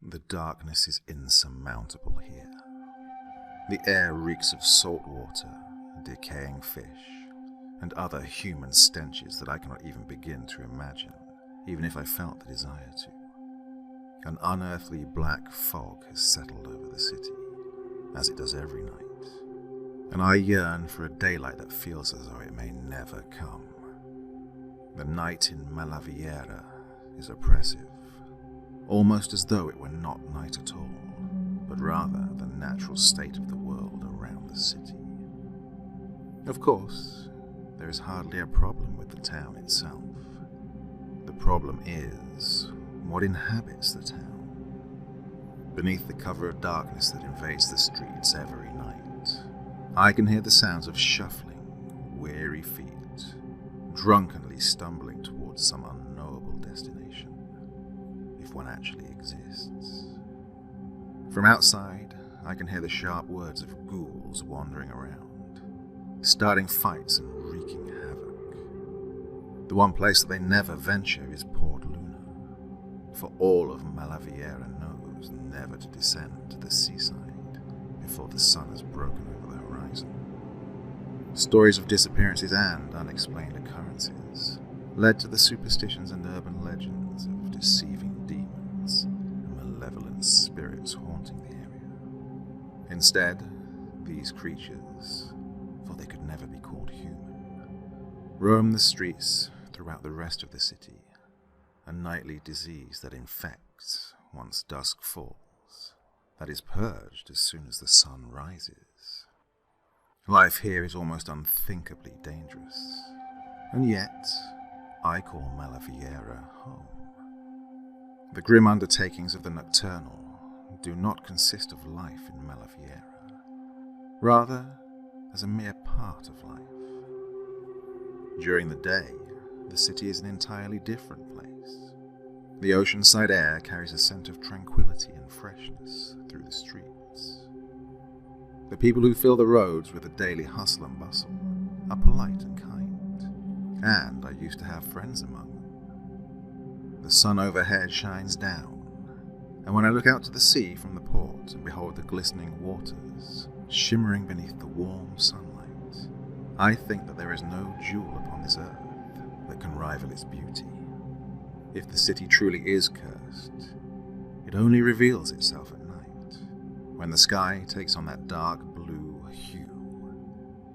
The darkness is insurmountable here. The air reeks of salt water, decaying fish, and other human stenches that I cannot even begin to imagine, even if I felt the desire to. An unearthly black fog has settled over the city, as it does every night, and I yearn for a daylight that feels as though it may never come. The night in Malaviera is oppressive, almost as though it were not night at all, but rather the natural state of the world around the city. Of course, there is hardly a problem with the town itself. The problem is what inhabits the town. Beneath the cover of darkness that invades the streets every night, I can hear the sounds of shuffling, weary feet, drunkenly stumbling towards some unknowable destination, if one actually exists. From outside, I can hear the sharp words of ghouls wandering around, starting fights and wreaking havoc. The one place that they never venture is Port Luna, for all of Malaviera knows never to descend to the seaside before the sun has broken over the horizon. Stories of disappearances and unexplained occurrences led to the superstitions and urban legends of deceiving demons and malevolent spirits haunting the area. Instead, these creatures, for they could never be called human, roam the streets throughout the rest of the city, a nightly disease that infects once dusk falls, that is purged as soon as the sun rises. Life here is almost unthinkably dangerous, and yet I call Malaviera home. The grim undertakings of the nocturnal do not consist of life in Malaviera, rather as a mere part of life. During the day, the city is an entirely different place. The oceanside air carries a scent of tranquility and freshness through the streets. The people who fill the roads with the daily hustle and bustle are polite and kind, and I used to have friends among them. The sun overhead shines down, and when I look out to the sea from the port and behold the glistening waters shimmering beneath the warm sunlight, I think that there is no jewel upon this earth that can rival its beauty. If the city truly is cursed, it only reveals itself at night, when the sky takes on that dark blue hue.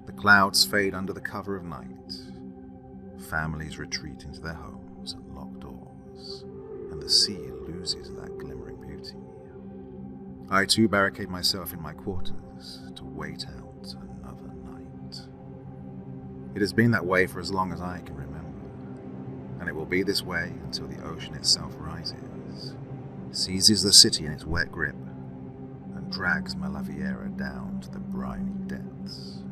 The clouds fade under the cover of night, families retreat into their homes and locked doors, and the sea loses that glimmering beauty. I too barricade myself in my quarters to wait out another night. It has been that way for as long as I can remember, and it will be this way until the ocean itself rises, seizes the city in its wet grip, and drags Malaviera down to the briny depths.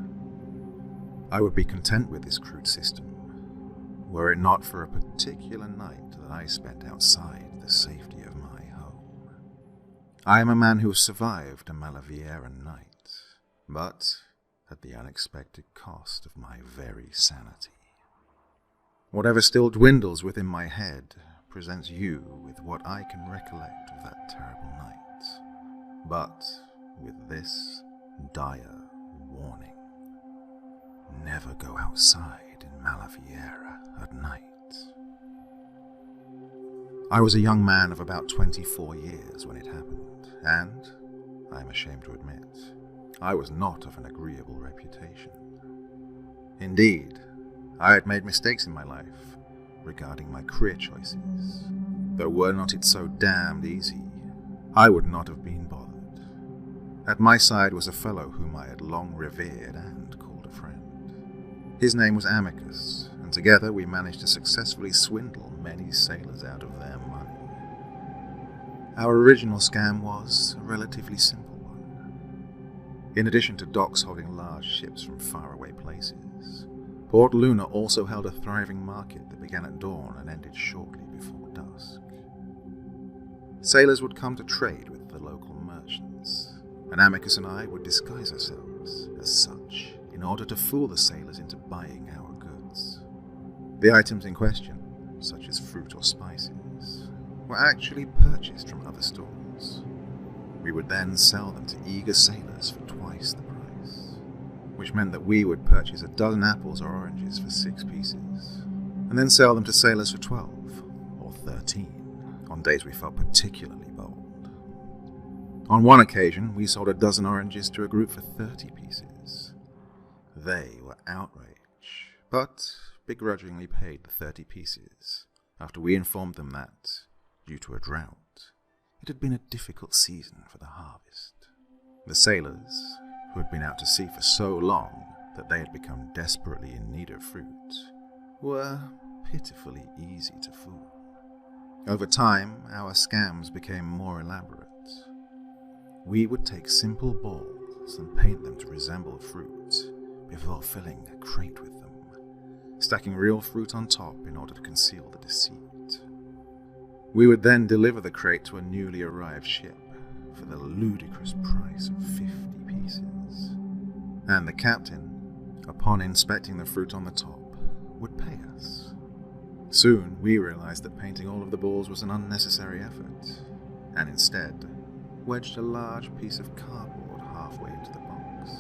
I would be content with this crude system, were it not for a particular night that I spent outside the safety of my home. I am a man who has survived a Malaviera night, but at the unexpected cost of my very sanity. Whatever still dwindles within my head presents you with what I can recollect of that terrible night, but with this dire warning: never go outside in Malaviera at night. I was a young man of about 24 years when it happened, and, I am ashamed to admit, I was not of an agreeable reputation. Indeed, I had made mistakes in my life regarding my career choices, though were not it so damned easy, I would not have been bothered. At my side was a fellow whom I had long revered and called a friend. His name was Amicus, and together we managed to successfully swindle many sailors out of their money. Our original scam was a relatively simple one. In addition to docks holding large ships from faraway places, Port Luna also held a thriving market that began at dawn and ended shortly before dusk. Sailors would come to trade with the local merchants, and Amicus and I would disguise ourselves as such in order to fool the sailors into buying our goods. The items in question, such as fruit or spices, were actually purchased from other stores, We would then sell them to eager sailors for twice the price, which meant that we would purchase a dozen apples or oranges for 6 pieces, and then sell them to sailors for 12 or 13 on days we felt particularly bold. On one occasion, we sold a dozen oranges to a group for 30 pieces. They were outraged, but begrudgingly paid the 30 pieces after we informed them that, due to a drought, it had been a difficult season for the harvest. The sailors, who had been out to sea for so long that they had become desperately in need of fruit, were pitifully easy to fool. Over time, our scams became more elaborate. We would take simple balls and paint them to resemble fruit before filling a crate with them, stacking real fruit on top in order to conceal the deceit. We would then deliver the crate to a newly arrived ship for the ludicrous price of 50 pieces. And the captain, upon inspecting the fruit on the top, would pay us. Soon we realized that painting all of the balls was an unnecessary effort, and instead wedged a large piece of cardboard halfway into the box,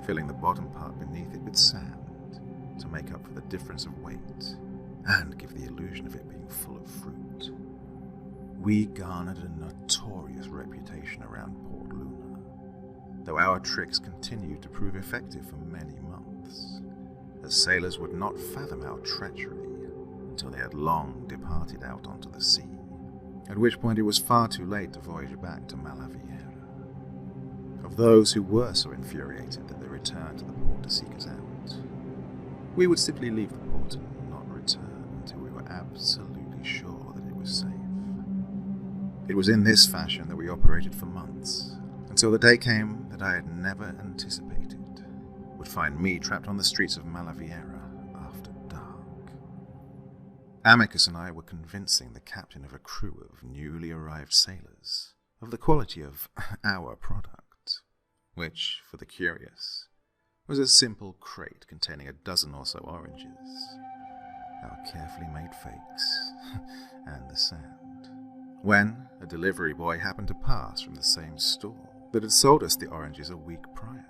filling the bottom part beneath it with sand to make up for the difference of weight and give the illusion of it being full of fruit. We garnered a notorious reputation around Port Luna, though our tricks continued to prove effective for many months, as sailors would not fathom our treachery until they had long departed out onto the sea, at which point it was far too late to voyage back to Malaviera. Of those who were so infuriated that they returned to the port to seek us out, we would simply leave the port and not return until we were absolutely sure that it was safe. It was in this fashion that we operated for months, until the day came that I had never anticipated would find me trapped on the streets of Malaviera after dark. Amicus and I were convincing the captain of a crew of newly arrived sailors of the quality of our product, which, for the curious, was a simple crate containing a dozen or so oranges, our carefully made fakes, and the sand, when a delivery boy happened to pass from the same stall that had sold us the oranges a week prior.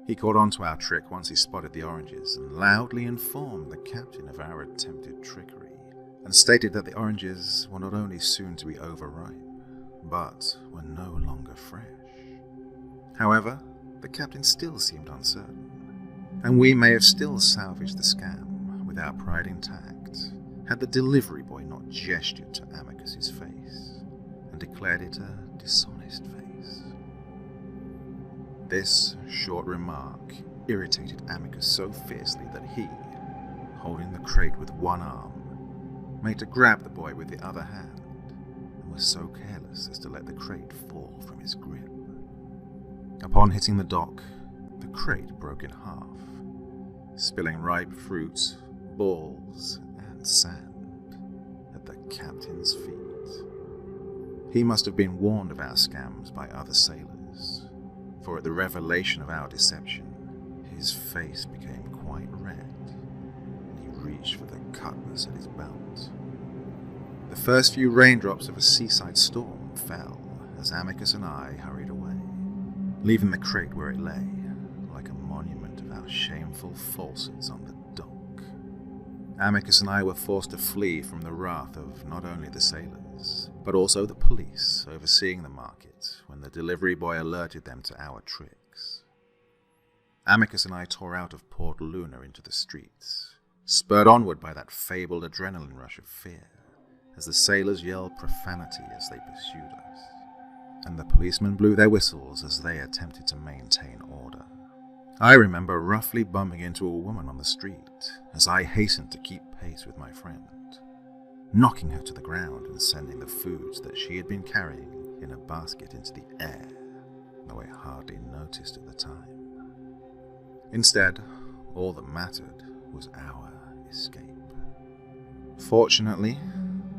He caught on to our trick once he spotted the oranges and loudly informed the captain of our attempted trickery, and stated that the oranges were not only soon to be overripe, but were no longer fresh. However, the captain still seemed uncertain, and we may have still salvaged the scam with our pride intact, had the delivery boy not gestured to Amicus's face and declared it a dishonest face. This short remark irritated Amicus so fiercely that he, holding the crate with one arm, made to grab the boy with the other hand, and was so careless as to let the crate fall from his grip. Upon hitting the dock, the crate broke in half, spilling ripe fruit, balls, and sand at the captain's feet. He must have been warned of our scams by other sailors, for at the revelation of our deception, his face became quite red, and he reached for the cutlass at his belt. The first few raindrops of a seaside storm fell as Amicus and I hurried away, leaving the crate where it lay, like a monument of our shameful falsehoods on the dock. Amicus and I were forced to flee from the wrath of not only the sailors, but also the police overseeing the market when the delivery boy alerted them to our tricks. Amicus and I tore out of Port Luna into the streets, spurred onward by that fabled adrenaline rush of fear, as the sailors yelled profanity as they pursued us, and the policemen blew their whistles as they attempted to maintain order. I remember roughly bumping into a woman on the street as I hastened to keep pace with my friend, knocking her to the ground and sending the foods that she had been carrying in a basket into the air, though I hardly noticed at the time. Instead, all that mattered was our escape. Fortunately,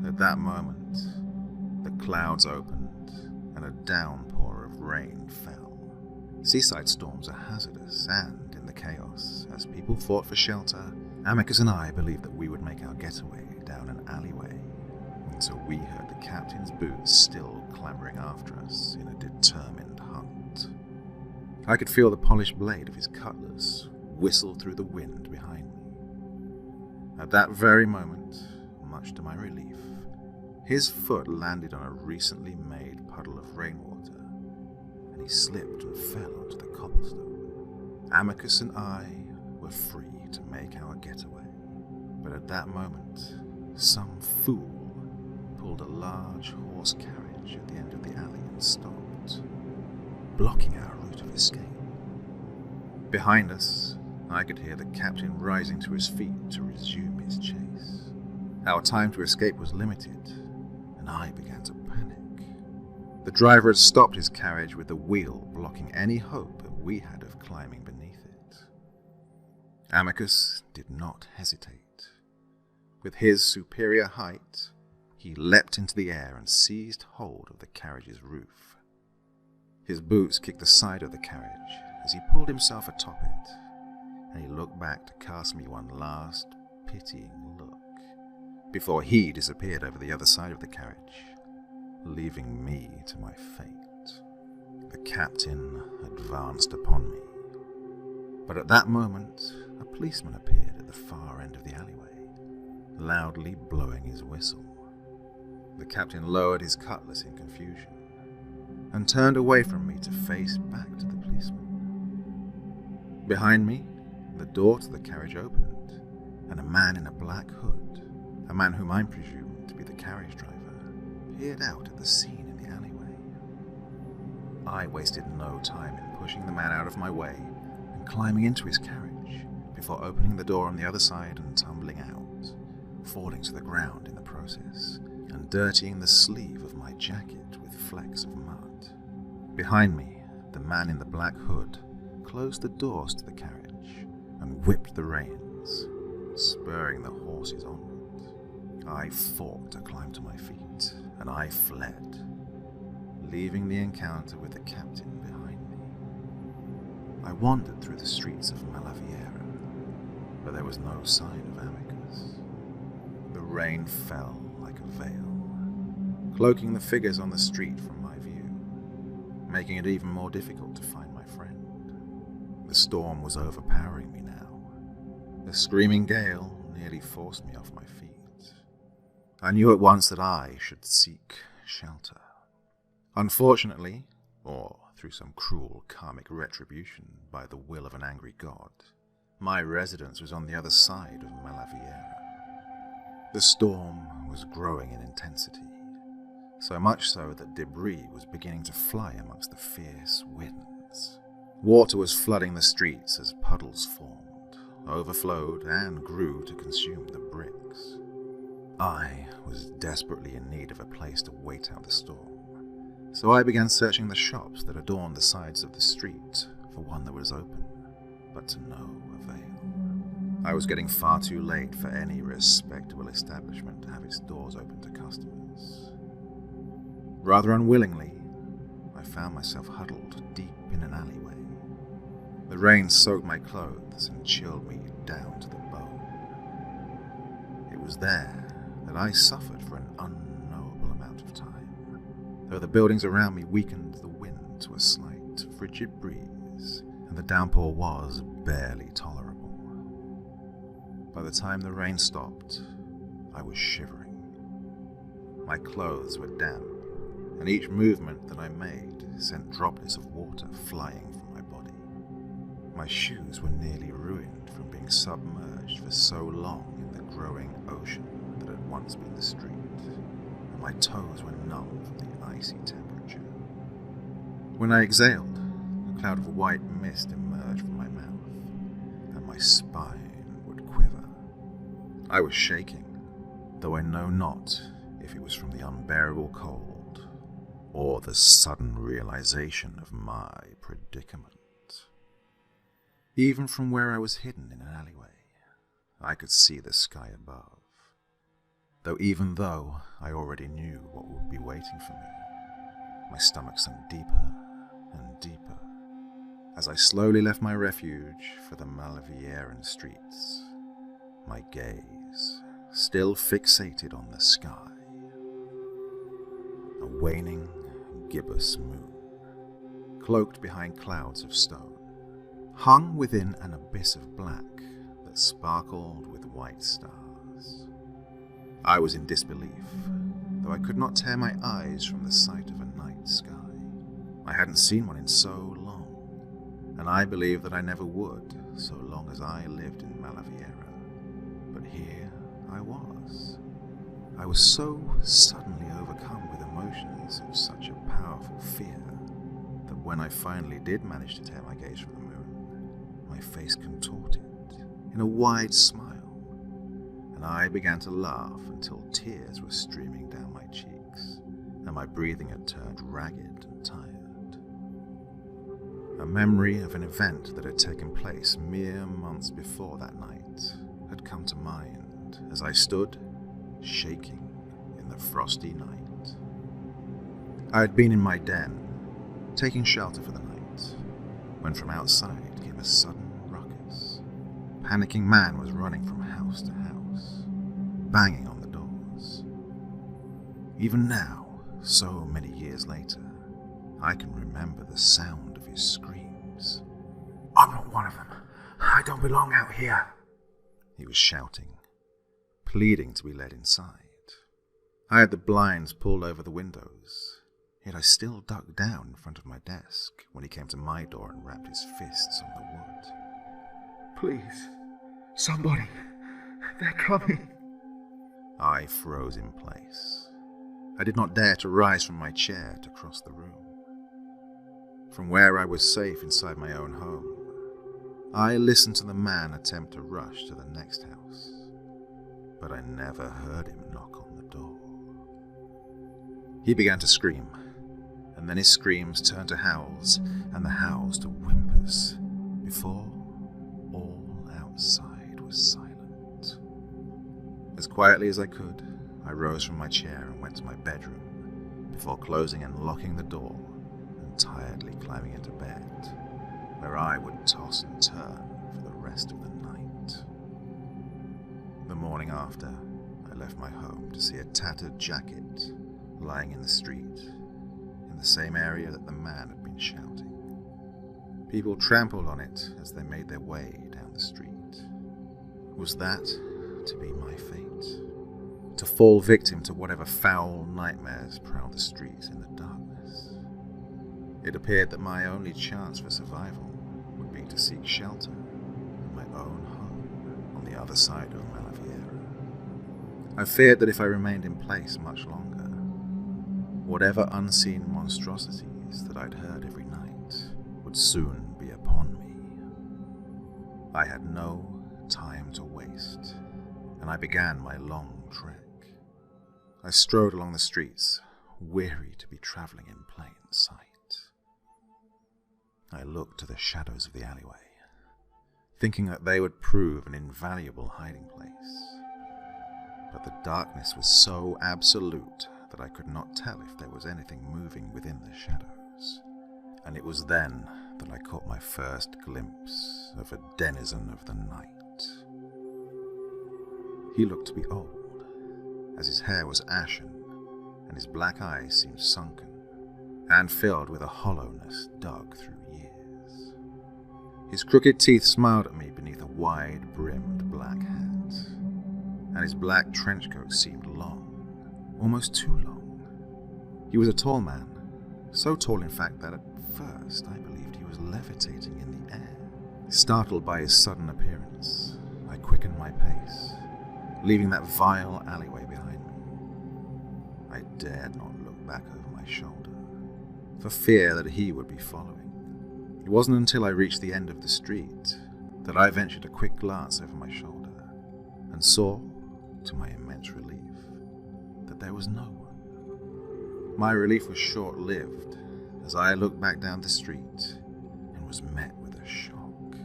at that moment, the clouds opened and a downpour of rain fell. Seaside storms are hazardous, and in the chaos, as people fought for shelter, Amicus and I believed that we would make our getaway down an alleyway, when until we heard the captain's boots still clambering after us in a determined hunt. I could feel the polished blade of his cutlass whistle through the wind behind me. At that very moment, much to my relief, his foot landed on a recently made puddle of rainwater, and he slipped and fell onto the cobblestone. Amicus and I were free to make our getaway, but at that moment, some fool pulled a large horse carriage at the end of the alley and stopped, blocking our route of escape. Behind us, I could hear the captain rising to his feet to resume his chase. Our time to escape was limited, and I began to panic. The driver had stopped his carriage with the wheel blocking any hope that we had of climbing beneath it. Amicus did not hesitate. With his superior height, he leapt into the air and seized hold of the carriage's roof. His boots kicked the side of the carriage as he pulled himself atop it, and he looked back to cast me one last, pitying look, before he disappeared over the other side of the carriage, leaving me to my fate. The captain advanced upon me, but at that moment, a policeman appeared at the far end of the alleyway, loudly blowing his whistle. The captain lowered his cutlass in confusion and turned away from me to face back to the policeman. Behind me, the door to the carriage opened, and a man in a black hood, a man whom I presumed to be the carriage driver, peered out at the scene in the alleyway. I wasted no time in pushing the man out of my way and climbing into his carriage before opening the door on the other side and tumbling out, falling to the ground in the process and dirtying the sleeve of my jacket with flecks of mud. Behind me, the man in the black hood closed the doors to the carriage and whipped the reins, spurring the horses onward. I fought to climb to my feet, and I fled, leaving the encounter with the captain behind me. I wandered through the streets of Malaviera, but there was no sign of Amicus. The rain fell like a veil, cloaking the figures on the street from my view, making it even more difficult to find my friend. The storm was overpowering me now. The screaming gale nearly forced me off my feet. I knew at once that I should seek shelter. Unfortunately, or through some cruel karmic retribution by the will of an angry god, my residence was on the other side of Malaviera. The storm was growing in intensity, so much so that debris was beginning to fly amongst the fierce winds. Water was flooding the streets as puddles formed, overflowed, and grew to consume the bricks. I was desperately in need of a place to wait out the storm, so I began searching the shops that adorned the sides of the street for one that was open, but to no avail. I was getting far too late for any respectable establishment to have its doors open to customers. Rather unwillingly, I found myself huddled deep in an alleyway. The rain soaked my clothes and chilled me down to the bone. It was there that I suffered for an unknowable amount of time, though the buildings around me weakened the wind to a slight, frigid breeze, and the downpour was barely tolerable. By the time the rain stopped, I was shivering. My clothes were damp, and each movement that I made sent droplets of water flying from my body. My shoes were nearly ruined from being submerged for so long in the growing ocean that had once been the street, and my toes were numb from the icy temperature. When I exhaled, a cloud of white mist emerged from my mouth, and my spine would quiver. I was shaking, though I know not if it was from the unbearable cold or the sudden realization of my predicament. Even from where I was hidden in an alleyway, I could see the sky above, though I already knew what would be waiting for me, my stomach sunk deeper and deeper as I slowly left my refuge for the Malavieran streets, my gaze still fixated on the sky. a waning, gibbous moon, cloaked behind clouds of stone, hung within an abyss of black that sparkled with white stars. I was in disbelief, though I could not tear my eyes from the sight of a night sky. I hadn't seen one in so long, and I believed that I never would, so long as I lived in Malaviera. But here I was. I was so suddenly overcome with emotions of such a powerful fear that when I finally did manage to tear my gaze from the moon, my face contorted in a wide smile, and I began to laugh until tears were streaming down my cheeks, and my breathing had turned ragged and tired. A memory of an event that had taken place mere months before that night had come to mind as I stood, shaking in the frosty night. I had been in my den, taking shelter for the night, when from outside came a sudden ruckus. A panicking man was running from house to house, banging on the doors. Even now, so many years later, I can remember the sound of his screams. "I'm not one of them. I don't belong out here," he was shouting, pleading to be led inside. I had the blinds pulled over the windows, yet I still ducked down in front of my desk when he came to my door and rapped his fists on the wood. "Please, somebody, they're coming." I froze in place. I did not dare to rise from my chair to cross the room. From where I was safe inside my own home, I listened to the man attempt to rush to the next house, but I never heard him knock on the door. He began to scream, and then his screams turned to howls, and the howls to whimpers, before all outside was silent. As quietly as I could, I rose from my chair and went to my bedroom, before closing and locking the door and tiredly climbing into bed, where I would toss and turn for the rest of the night. The morning after, I left my home to see a tattered jacket lying in the street, in the same area that the man had been shouting. People trampled on it as they made their way down the street. Was that to be my fate? To fall victim to whatever foul nightmares prowled the streets in the darkness? It appeared that my only chance for survival would be to seek shelter in my own home on the other side of Malaviera. I feared that if I remained in place much longer, whatever unseen monstrosities that I'd heard every night would soon be upon me. I had no time to waste, and I began my long trek. I strode along the streets, weary to be traveling in plain sight. I looked to the shadows of the alleyway, thinking that they would prove an invaluable hiding place. But the darkness was so absolute that I could not tell if there was anything moving within the shadows, and it was then that I caught my first glimpse of a denizen of the night. He looked to be old, as his hair was ashen, and his black eyes seemed sunken, and filled with a hollowness dug through years. His crooked teeth smiled at me beneath a wide-brimmed black hat, and his black trench coat seemed long, almost too long. He was a tall man, so tall in fact that at first I believed he was levitating in the air. Startled by his sudden appearance, I quickened my pace, leaving that vile alleyway behind me. I dared not look back over my shoulder, for fear that he would be following. It wasn't until I reached the end of the street that I ventured a quick glance over my shoulder, and saw, to my immense relief, that there was no one. My relief was short-lived, as I looked back down the street and was met with a shock.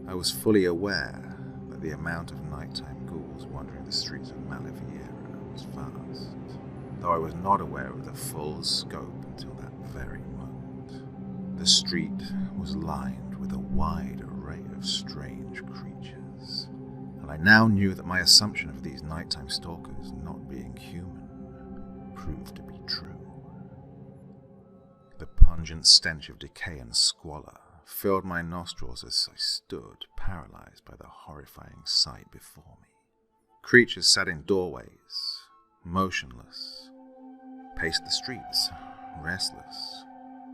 I was fully aware that the amount of nighttime ghouls wandering the streets of Malaviera was vast, though I was not aware of the full scope until that very moment. The street was lined with a wide array of strange creatures, and I now knew that my assumption of these nighttime stalkers not being human proved to be true. The pungent stench of decay and squalor filled my nostrils as I stood, paralyzed by the horrifying sight before me. Creatures sat in doorways, motionless, paced the streets, restless,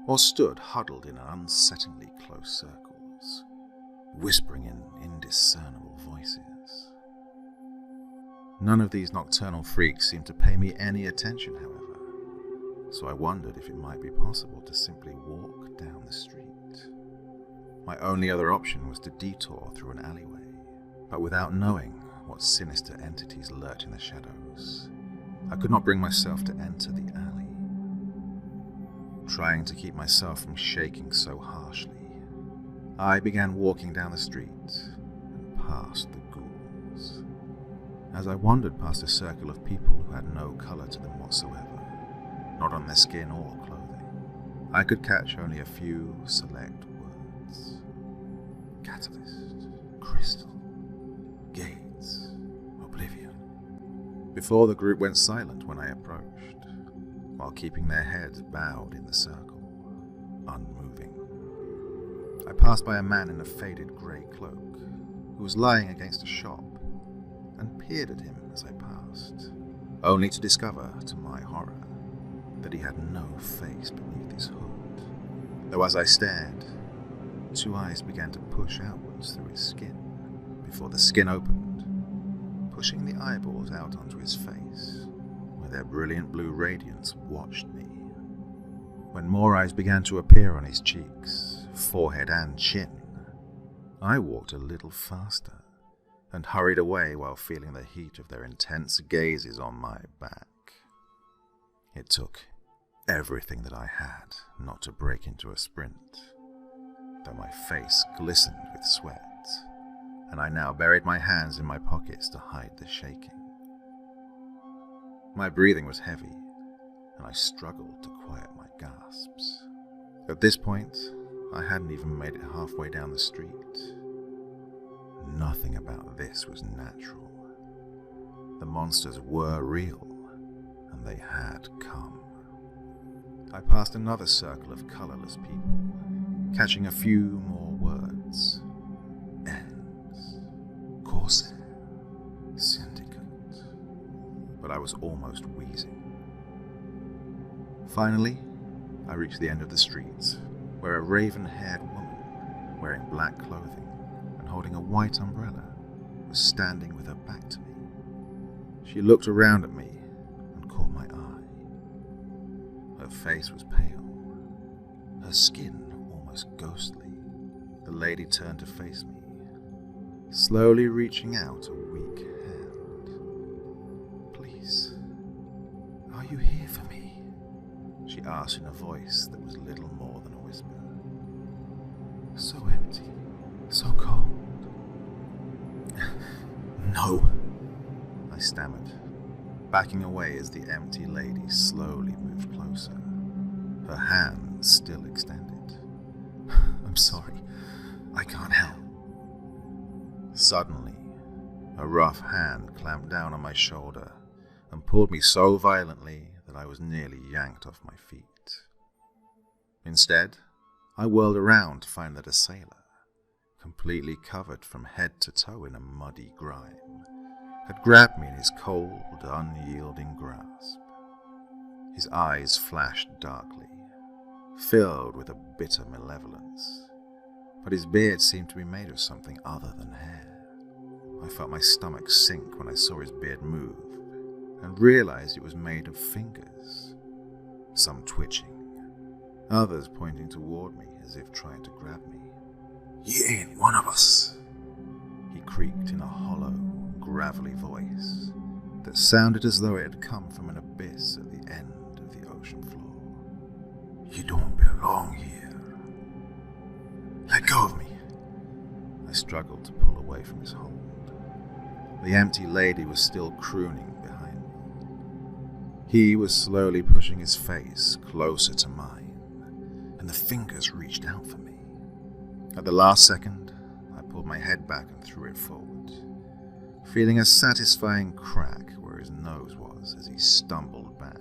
or stood huddled in unsettlingly close circles, whispering in indiscernible voices. None of these nocturnal freaks seemed to pay me any attention, however, so I wondered if it might be possible to simply walk down the street. My only other option was to detour through an alleyway, but without knowing what sinister entities lurked in the shadows, I could not bring myself to enter the alley. Trying to keep myself from shaking so harshly, I began walking down the street and past the ghouls. As I wandered past a circle of people who had no color to them whatsoever, not on their skin or clothing, I could catch only a few select words. Catalyst, crystal, gates, oblivion. Before the group went silent when I approached, while keeping their heads bowed in the circle, unmoving. I passed by a man in a faded grey cloak, who was lying against a shop, and peered at him as I passed, only to discover, to my horror, that he had no face beneath his hood, though as I stared, two eyes began to push outwards through his skin, before the skin opened, pushing the eyeballs out onto his face, where their brilliant blue radiance watched me. When more eyes began to appear on his cheeks, forehead and chin, I walked a little faster, and hurried away while feeling the heat of their intense gazes on my back. It took everything that I had not to break into a sprint, though my face glistened with sweat, and I now buried my hands in my pockets to hide the shaking. My breathing was heavy, and I struggled to quiet my gasps. At this point, I hadn't even made it halfway down the street. Nothing about this was natural. The monsters were real, and they had come. I passed another circle of colorless people, catching a few more words. Ends, Corsair, Syndicate. But I was almost wheezing. Finally, I reached the end of the street, where a raven-haired woman, wearing black clothing and holding a white umbrella, was standing with her back to me. She looked around at me and caught my eye. Her face was pale, her skin almost ghostly. The lady turned to face me, slowly reaching out a weak hand. "Please, are you here for me?" she asked in a voice that was little more than a whisper. "So empty, so cold." "No," I stammered, backing away as the empty lady slowly moved closer, her hand still extended. "I'm sorry, I can't help." Suddenly, a rough hand clamped down on my shoulder and pulled me so violently that I was nearly yanked off my feet. Instead, I whirled around to find that a sailor, completely covered from head to toe in a muddy grime, had grabbed me in his cold, unyielding grasp. His eyes flashed darkly, filled with a bitter malevolence, but his beard seemed to be made of something other than hair. I felt my stomach sink when I saw his beard move, and realized it was made of fingers, some twitching, others pointing toward me as if trying to grab me. "You ain't one of us," he creaked in a hollow, gravelly voice that sounded as though it had come from an abyss at the end of the ocean floor. "You don't belong here. Let go of me." I struggled to pull away from his hold. The empty lady was still crooning behind me. He was slowly pushing his face closer to mine, and the fingers reached out for me. At the last second, I pulled my head back and threw it forward, feeling a satisfying crack where his nose was as he stumbled back,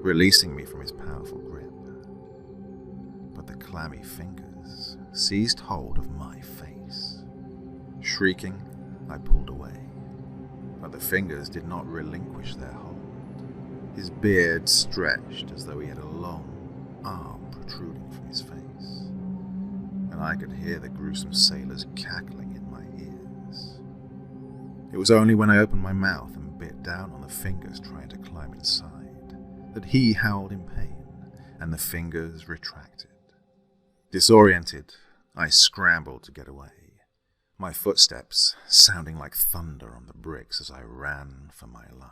releasing me from his powerful grip. But the clammy fingers seized hold of my face. Shrieking, I pulled away, but the fingers did not relinquish their hold. His beard stretched as though he had a long arm protruding from his face, and I could hear the gruesome sailors cackling in my ears. It was only when I opened my mouth and bit down on the fingers trying to climb inside that he howled in pain, and the fingers retracted. Disoriented, I scrambled to get away, my footsteps sounding like thunder on the bricks as I ran for my life.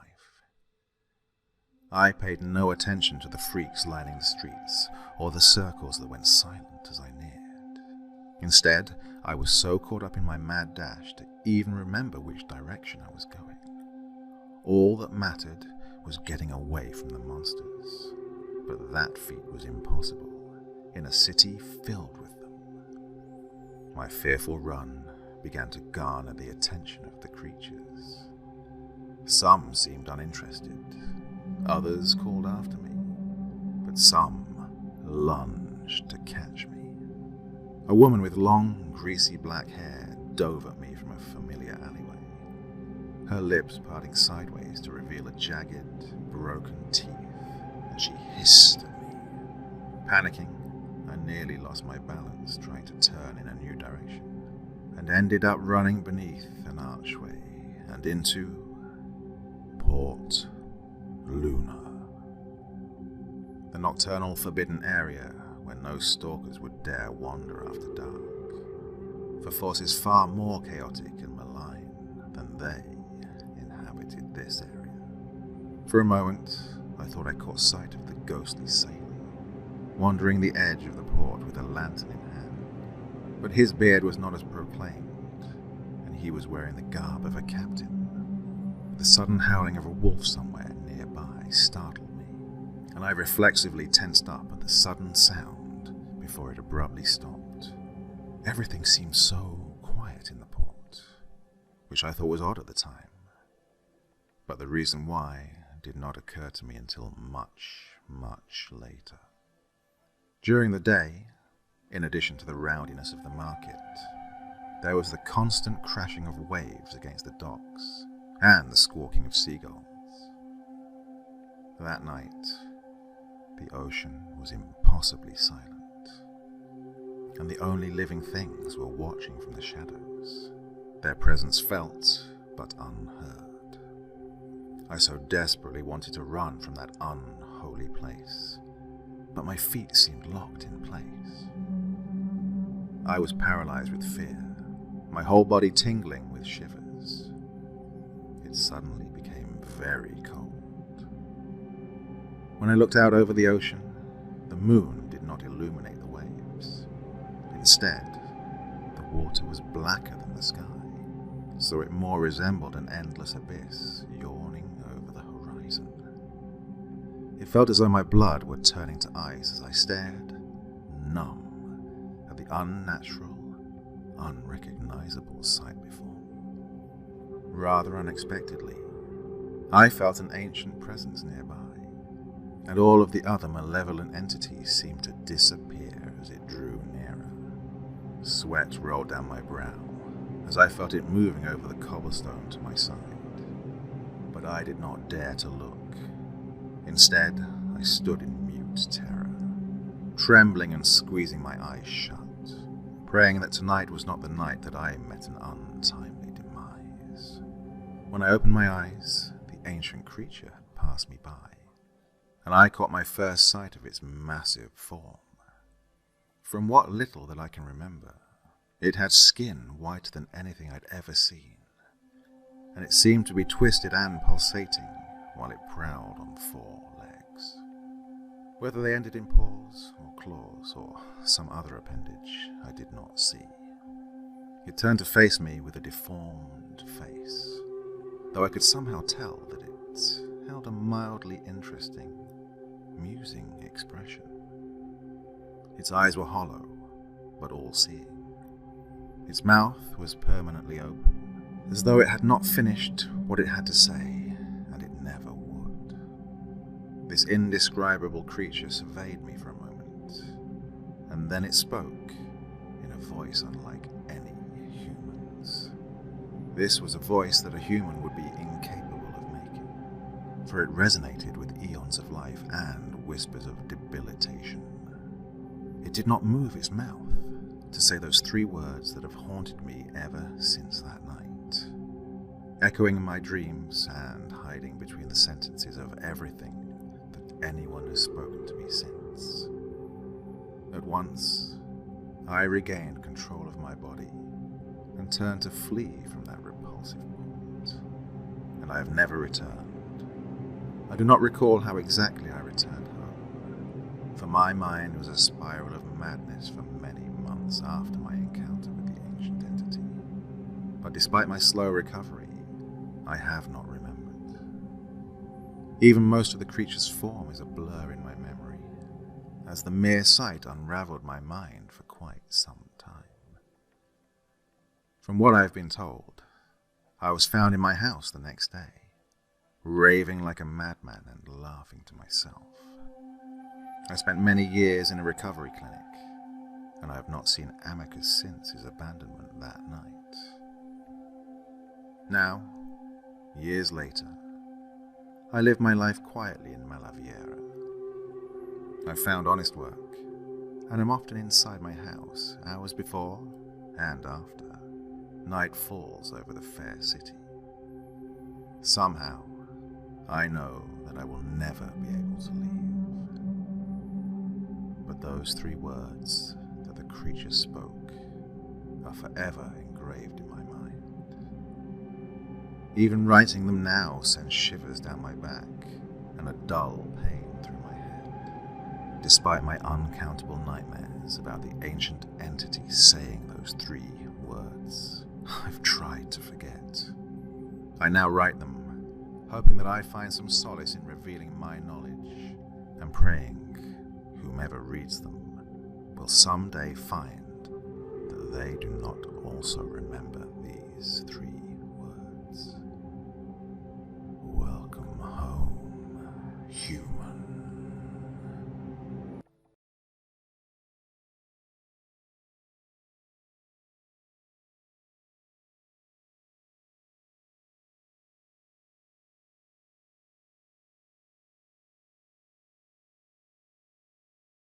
I paid no attention to the freaks lining the streets or the circles that went silent as I neared. Instead, I was so caught up in my mad dash to even remember which direction I was going. All that mattered was getting away from the monsters, but that feat was impossible in a city filled with them. My fearful run began to garner the attention of the creatures. Some seemed uninterested, others called after me, but some lunged to catch me. A woman with long, greasy black hair dove at me from a familiar alleyway, her lips parting sideways to reveal a jagged, broken teeth, and she hissed at me. Panicking, I nearly lost my balance trying to turn in a new direction, and ended up running beneath an archway and into Port Luna, the nocturnal forbidden area where no stalkers would dare wander after dark, for forces far more chaotic and malign than they inhabited this area. For a moment, I thought I caught sight of the ghostly sailor, wandering the edge of the port with a lantern in hand, but his beard was not as proclaimed, and he was wearing the garb of a captain. The sudden howling of a wolf somewhere nearby startled me, and I reflexively tensed up at the sudden sound before it abruptly stopped. Everything seemed so quiet in the port, which I thought was odd at the time, but the reason why did not occur to me until much, much later. During the day, in addition to the rowdiness of the market, there was the constant crashing of waves against the docks and the squawking of seagulls. That night, the ocean was impossibly silent, and the only living things were watching from the shadows, their presence felt but unheard. I so desperately wanted to run from that unholy place, but my feet seemed locked in place. I was paralyzed with fear, my whole body tingling with shivers. It suddenly became very cold. When I looked out over the ocean, the moon did not illuminate the waves. Instead, the water was blacker than the sky, so it more resembled an endless abyss yawning over the horizon. It felt as though my blood were turning to ice as I stared, numb, at the unnatural, unrecognizable sight before me. Rather unexpectedly, I felt an ancient presence nearby, and all of the other malevolent entities seemed to disappear as it drew nearer. Sweat rolled down my brow as I felt it moving over the cobblestone to my side, but I did not dare to look. Instead, I stood in mute terror, trembling and squeezing my eyes shut, praying that tonight was not the night that I met an untimely demise. When I opened my eyes, the ancient creature had passed me by, and I caught my first sight of its massive form. From what little that I can remember, it had skin whiter than anything I'd ever seen, and it seemed to be twisted and pulsating while it prowled on 4 legs. Whether they ended in paws or claws or some other appendage, I did not see. It turned to face me with a deformed face, though I could somehow tell that it held a mildly interesting, musing expression. Its eyes were hollow, but all-seeing. Its mouth was permanently open, as though it had not finished what it had to say, and it never would. This indescribable creature surveyed me for a moment, and then it spoke in a voice unlike any human's. This was a voice that a human would be incapable of making, for it resonated with eons of life and whispers of debilitation. It did not move its mouth to say those 3 words that have haunted me ever since that night, echoing in my dreams and hiding between the sentences of everything that anyone has spoken to me since. At once, I regained control of my body and turned to flee from that repulsive moment, and I have never returned. I do not recall how exactly I returned home, for my mind was a spiral of madness for many months after my encounter with the ancient entity. But despite my slow recovery, I have not remembered. Even most of the creature's form is a blur in my memory, as the mere sight unraveled my mind for quite some time. From what I have been told, I was found in my house the next day, raving like a madman and laughing to myself. I spent many years in a recovery clinic, and I have not seen Amicus since his abandonment that night. Now, years later, I live my life quietly in Malaviera. I've found honest work, and am often inside my house hours before and after night falls over the fair city. Somehow, I know that I will never be able to leave. But those 3 words that the creature spoke are forever engraved in my mind. Even writing them now sends shivers down my back and a dull pain through my head, despite my uncountable nightmares about the ancient entity saying those 3 words. I've tried to forget. I now write them, hoping that I find some solace in revealing my knowledge, and praying whomever reads them will someday find that they do not also remember.